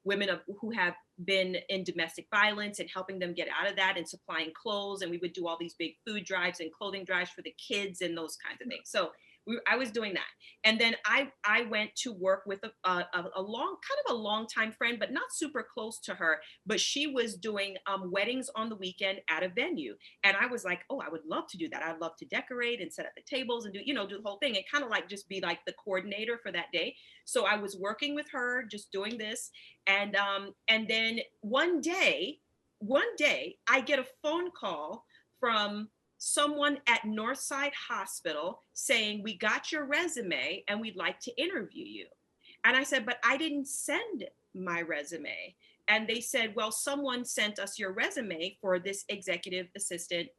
women who have been in domestic violence and helping them get out of that and supplying clothes. And we would do all these big food drives and clothing drives for the kids and those kinds of things. So I was doing that. And then I went to work with a long time friend, but not super close to her. But she was doing weddings on the weekend at a venue, and I was like, oh, I would love to do that. I'd love to decorate and set up the tables and do the whole thing, and kind of like just be like the coordinator for that day. So I was working with her, just doing this, and then one day I get a phone call from someone at Northside Hospital saying, we got your resume and we'd like to interview you. And I said, but I didn't send my resume. And they said, well, someone sent us your resume for this executive assistant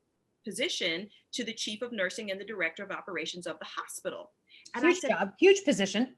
position to the chief of nursing and the director of operations of the hospital. And Huge I said, job, huge position.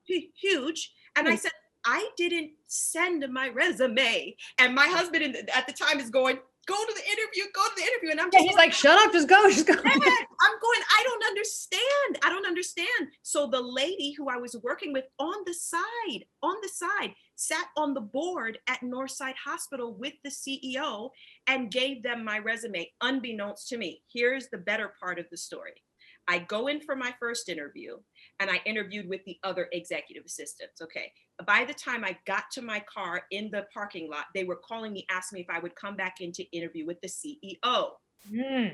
Huge. And I said, I didn't send my resume. And my husband at the time is going, go to the interview. And I'm just he's like, shut up, just go. I'm going, I don't understand. So the lady who I was working with on the side, sat on the board at Northside Hospital with the CEO and gave them my resume, unbeknownst to me. Here's the better part of the story. I go in for my first interview and I interviewed with the other executive assistants. Okay. By the time I got to my car in the parking lot, they were calling me, asking me if I would come back in to interview with the CEO.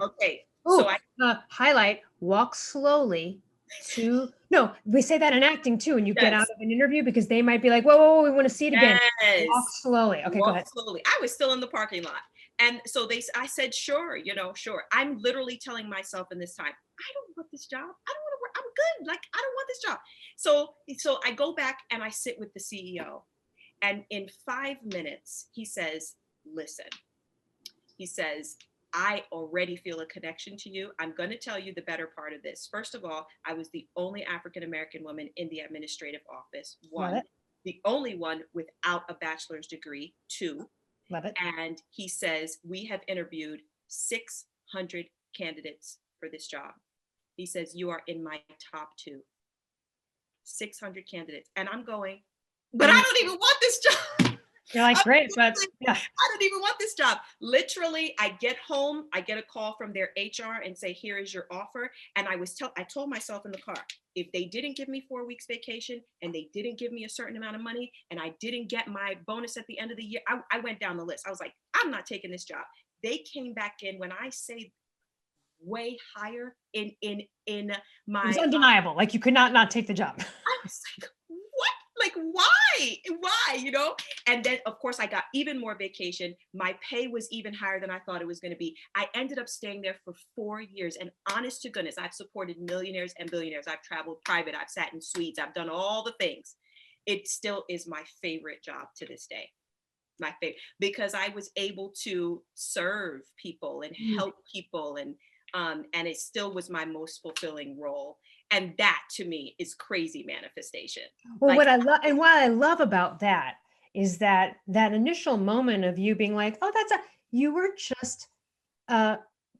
Okay. Ooh, so highlight, walk slowly no, we say that in acting too. And you get out of an interview because they might be like, whoa, we want to see it again. Walk slowly. Okay, go ahead. Slowly. I was still in the parking lot. And so I said, sure, sure. I'm literally telling myself in this time, I don't want this job. I don't want to work. I'm good. Like, I don't want this job. So I go back and I sit with the CEO. And in 5 minutes, he says, listen, he says, I already feel a connection to you. I'm going to tell you the better part of this. First of all, I was the only African-American woman in the administrative office. One, the only one without a bachelor's degree. Two, love it. And he says, we have interviewed 600 candidates for this job. He says, you are in my top 2. 600 candidates. And I'm going, but I don't even want this job. You're like, great, but yeah. I don't even want this job. Literally, I get home, I get a call from their HR and say, here is your offer. And I told myself in the car, if they didn't give me 4 weeks vacation and they didn't give me a certain amount of money and I didn't get my bonus at the end of the year, I went down the list. I was like, I'm not taking this job. They came back in, when I say way higher in my. It was undeniable. Like, you could not take the job. I was like, what? Like, why, And then, of course, I got even more vacation. My pay was even higher than I thought it was going to be. I ended up staying there for 4 years. And honest to goodness, I've supported millionaires and billionaires. I've traveled private. I've sat in suites. I've done all the things. It still is my favorite job to this day. My favorite, because I was able to serve people and help people. And it still was my most fulfilling role. And that to me is crazy manifestation. Well, what I love about that is that initial moment of you being like, oh, you were just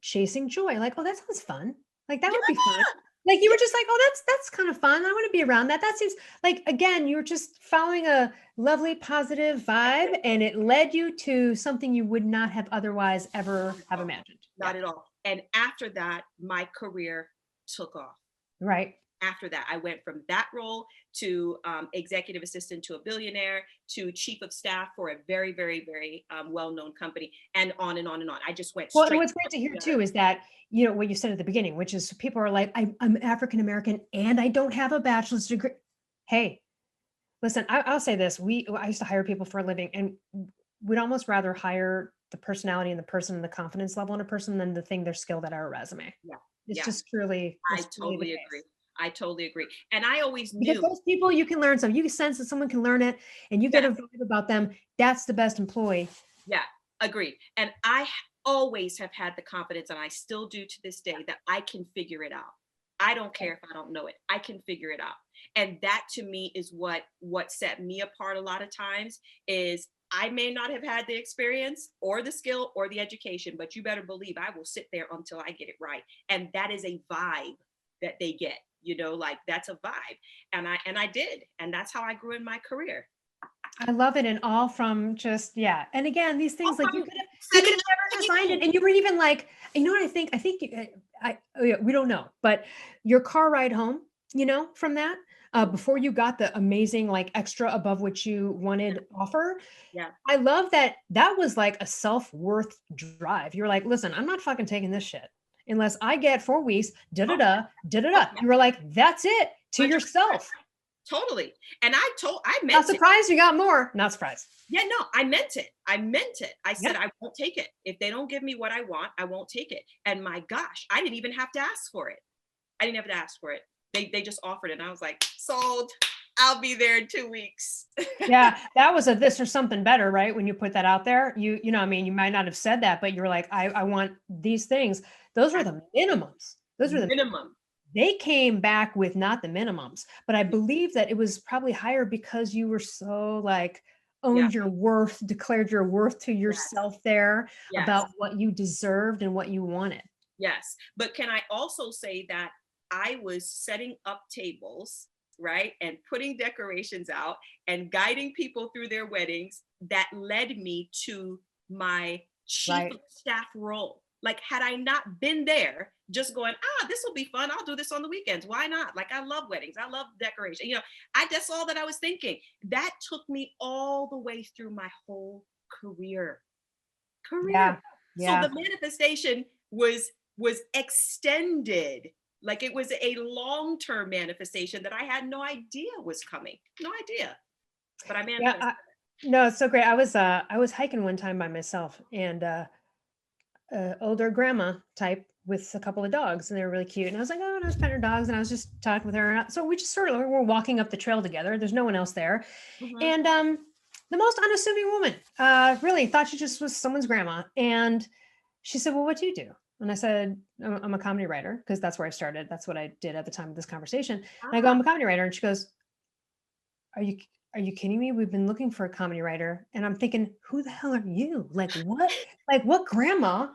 chasing joy. Like, oh, that sounds fun. Like, that would be fun. Like, you were just like, oh, that's kind of fun. I want to be around that. That seems like, again, you were just following a lovely, positive vibe, and it led you to something you would not have otherwise ever have imagined. Not at all. And after that, my career took off. Right. After that, I went from that role to executive assistant to a billionaire, to chief of staff for a very, very, very well-known company, and on and on and on. I just went straight. Well, and what's great to hear too is that, what you said at the beginning, which is people are like, I'm African-American and I don't have a bachelor's degree. Hey, listen, I'll say this. I used to hire people for a living, and we'd almost rather hire the personality and the person and the confidence level in a person than the thing they're skilled at our resume. Yeah. It's just truly. I totally agree. I totally agree. And I always knew. Because those people, you can learn some. You can sense that someone can learn it, and you get a vibe about them. That's the best employee. Yeah. Agreed. And I always have had the confidence, and I still do to this day, that I can figure it out. I don't care if I don't know it. I can figure it out. And that to me is what set me apart a lot of times is I may not have had the experience or the skill or the education, but you better believe I will sit there until I get it right. And that is a vibe that they get, like that's a vibe. And I did. And that's how I grew in my career. I love it. And all from just, yeah. And again, these things like you could have never designed it. And you were even like, you know what I think we don't know, but your car ride home, from that, before you got the amazing, like extra above what you wanted offer. Yeah. I love that was like a self-worth drive. You're like, listen, I'm not fucking taking this shit unless I get 4 weeks, da-da-da, da-da-da. You were like, that's it to yourself. Totally. And I meant Not surprised you got more. Not surprised. Yeah, no, I meant it. I said, I won't take it. If they don't give me what I want, I won't take it. And my gosh, I didn't even have to ask for it. They just offered it. And I was like, sold. I'll be there in 2 weeks. Yeah, that was a this or something better, right? When you put that out there, you might not have said that, but you were like, I want these things. Those are the minimums. Those are the minimum. They came back with not the minimums, but I believe that it was probably higher because you were so like owned your worth, declared your worth to yourself there about what you deserved and what you wanted. Yes. But can I also say that I was setting up tables, right? And putting decorations out and guiding people through their weddings that led me to my chief of staff role. Like, had I not been there, just going, this will be fun. I'll do this on the weekends. Why not? Like, I love weddings. I love decoration. That's all that I was thinking. That took me all the way through my whole career. Yeah. So the manifestation was extended. Like, it was a long-term manifestation that I had no idea was coming. No idea. But I manifested. No, it's so great. I was hiking one time by myself, and older grandma type with a couple of dogs, and they were really cute. And I was like, oh, and I was petting her dogs, and I was just talking with her. So we just we're walking up the trail together. There's no one else there. And the most unassuming woman, really thought she just was someone's grandma. And she said, well, what do you do? And I said, I'm a comedy writer, because that's where I started. That's what I did at the time of this conversation. And I go, I'm a comedy writer. And she goes, are you kidding me? We've been looking for a comedy writer. And I'm thinking, who the hell are you? Like what? Like what grandma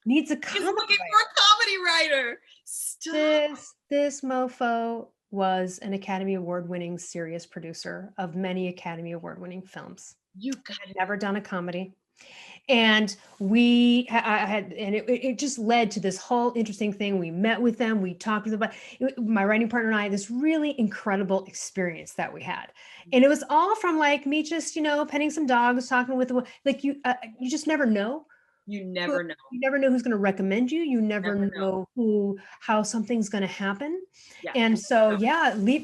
needs a comedy writer? Looking for a comedy writer. Stop. This mofo was an Academy Award winning serious producer of many Academy Award winning films. You got it. Never done a comedy. And it just led to this whole interesting thing. We met with them, we talked with them, my writing partner and I, this really incredible experience that we had. And it was all from like me just, petting some dogs, talking with them. Like you just never know. You never know. You never know who's going to recommend you. You never know how something's going to happen. Yeah. And so,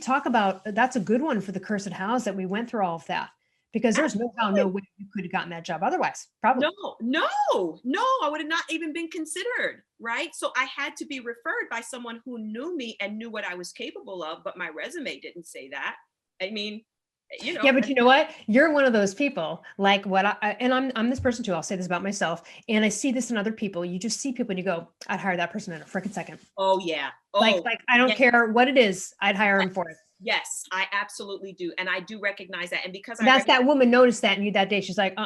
talk about, that's a good one for the Cursed House, that we went through all of that. Because there's no way you could have gotten that job otherwise. Probably. No, I would have not even been considered, right? So I had to be referred by someone who knew me and knew what I was capable of, but my resume didn't say that. I mean, Yeah, but you know what? You're one of those people, like I'm this person too. I'll say this about myself, and I see this in other people. You just see people and you go, I'd hire that person in a freaking second. Oh yeah. Like I don't care what it is, I'd hire him for it. Yes, I absolutely do. And I do recognize that. And because that woman noticed that in you that day. She's like,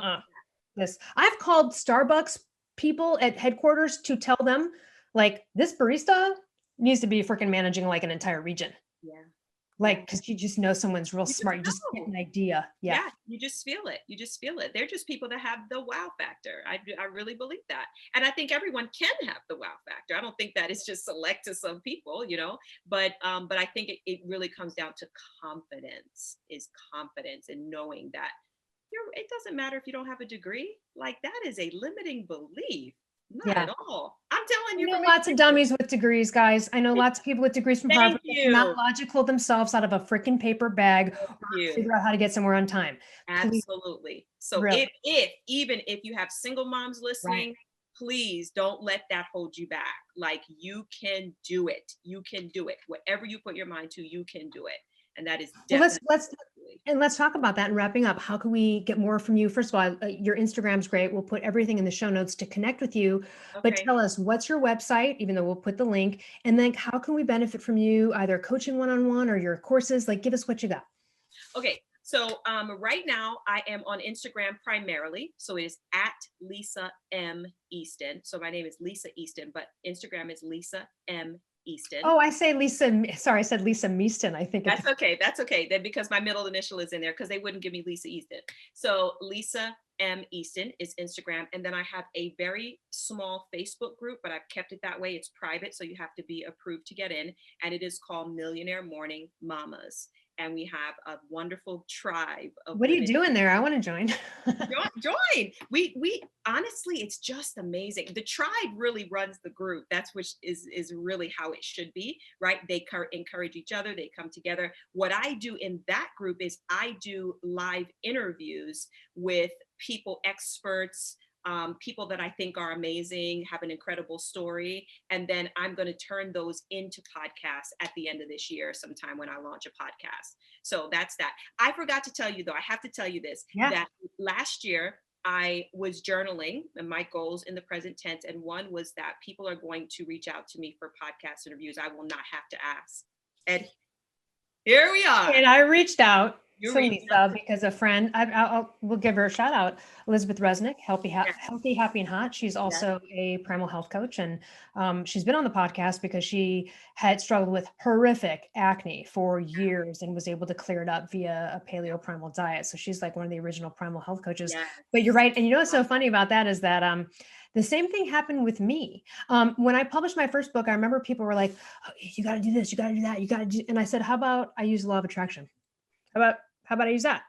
this. I've called Starbucks people at headquarters to tell them, like, this barista needs to be freaking managing like an entire region. Yeah. Like, because you just know someone's real smart. You just get an idea. Yeah. You just feel it. They're just people that have the wow factor. I really believe that. And I think everyone can have the wow factor. I don't think that it's just select to some people, but I think it really comes down to confidence in knowing that it doesn't matter if you don't have a degree. Like, that is a limiting belief. Not at all. I'm telling you. I know lots of dummies with degrees, guys. I know lots of people with degrees from Harvard that cannot logical themselves out of a freaking paper bag or figure out how to get somewhere on time. Absolutely. So if you have single moms listening, please don't let that hold you back. Like, you can do it. You can do it. Whatever you put your mind to, you can do it. And that is definitely. And let's talk about that and wrapping up. How can we get more from you? First of all, your Instagram's great. We'll put everything in the show notes to connect with you. But Okay. tell us, what's your website, even though we'll put the link, and then how can we benefit from you, either coaching one-on-one or your courses? Like, give us what you got. Okay. So right now I am on Instagram primarily. So it is at Lisa M. Easton. So my name is Lisa Easton, but Instagram is Lisa M. Easton. Oh, I say Lisa. Sorry, I said Lisa Measton. I think That's okay. That's okay. Then because my middle initial is in there because they wouldn't give me Lisa Easton. So Lisa M. Easton is Instagram. And then I have a very small Facebook group, but I've kept it that way. It's private. So you have to be approved to get in. And it is called Millionaire Morning Mamas. And we have a wonderful tribe of What are you women. doing there? I want to join. Join. We honestly, it's just amazing. The tribe really runs the group. That's which is really how it should be, right? They encourage each other. They come together. What I do in that group is I do live interviews with people, experts, people that I think are amazing, have an incredible story. And then I'm going to turn those into podcasts at the end of this year, sometime when I launch a podcast. So that's that. I forgot to tell you, though, I have to tell you this, that last year I was journaling and my goals in the present tense. And one was that people are going to reach out to me for podcast interviews. I will not have to ask. And here we are. And I reached out to Lisa because a friend, we'll give her a shout out, Elizabeth Resnick, Healthy, Happy, and Hot. She's also a primal health coach. And she's been on the podcast because she had struggled with horrific acne for years and was able to clear it up via a paleo primal diet. So she's like one of the original primal health coaches. Yes. But you're right. And you know what's so funny about that is that the same thing happened with me. When I published my first book, I remember people were like, oh, you got to do this, you got to do that, you got to do. And I said, how about I use the law of attraction? How about I use that?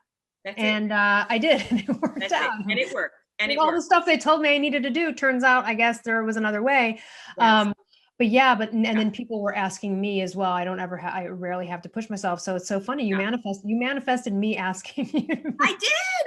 I did, and it worked out. And it worked. And all the stuff they told me I needed to do, turns out, I guess there was another way. Yes. And then people were asking me as well. I rarely have to push myself. So it's so funny. You manifested me asking you. I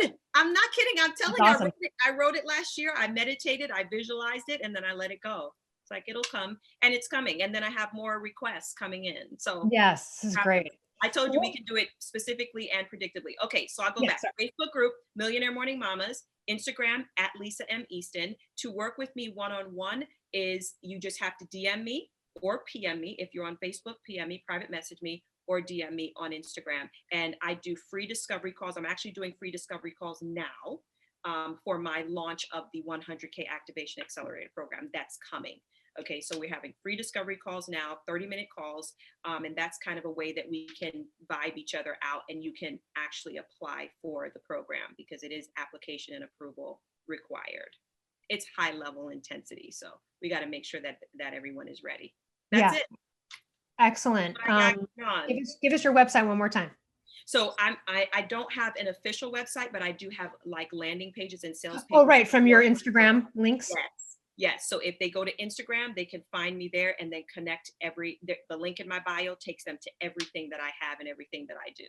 did. I'm not kidding. I'm telling you, awesome. I wrote it last year. I meditated, I visualized it, and then I let it go. It's like, it'll come, and it's coming. And then I have more requests coming in. So yes, this is great. I told you we can do it specifically and predictably. Okay, so I'll go back. Facebook group, Millionaire Morning Mamas. Instagram at Lisa M. Easton. To work with me one-on-one is you just have to DM me or PM me. If you're on Facebook, PM me, private message me, or DM me on Instagram. And I do free discovery calls. I'm actually doing free discovery calls now for my launch of the 100K Activation Accelerator program that's coming. Okay, so we're having free discovery calls now, 30-minute calls, and that's kind of a way that we can vibe each other out, and you can actually apply for the program because it is application and approval required. It's high level intensity, so we got to make sure that everyone is ready. That's it. Excellent. Give us your website one more time. So I don't have an official website, but I do have like landing pages and sales pages. Oh, right, from your Instagram links. Yes. So if they go to Instagram, they can find me there and then connect the link in my bio takes them to everything that I have and everything that I do.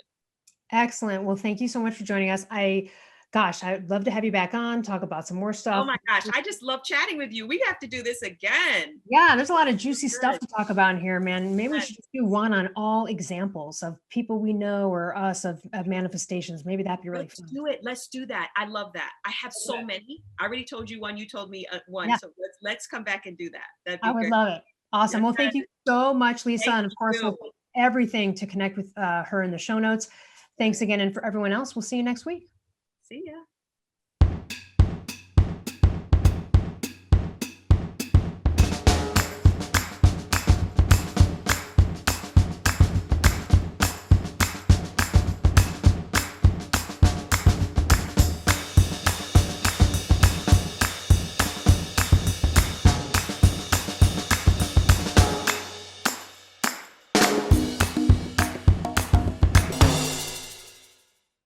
Excellent. Well, thank you so much for joining us. I'd love to have you back on, talk about some more stuff. Oh my gosh. I just love chatting with you. We have to do this again. Yeah, there's a lot of juicy stuff to talk about in here, man. Maybe we should just do one on all examples of people we know or us of manifestations. Maybe that'd be really fun. Let's do that. I love that. I have so many. I already told you one. You told me one. Yeah. So let's come back and do that. I would love it. Awesome. Well, thank you so much, Lisa. And of course, we'll put everything to connect with her in the show notes. Thanks again. And for everyone else, we'll see you next week. See ya.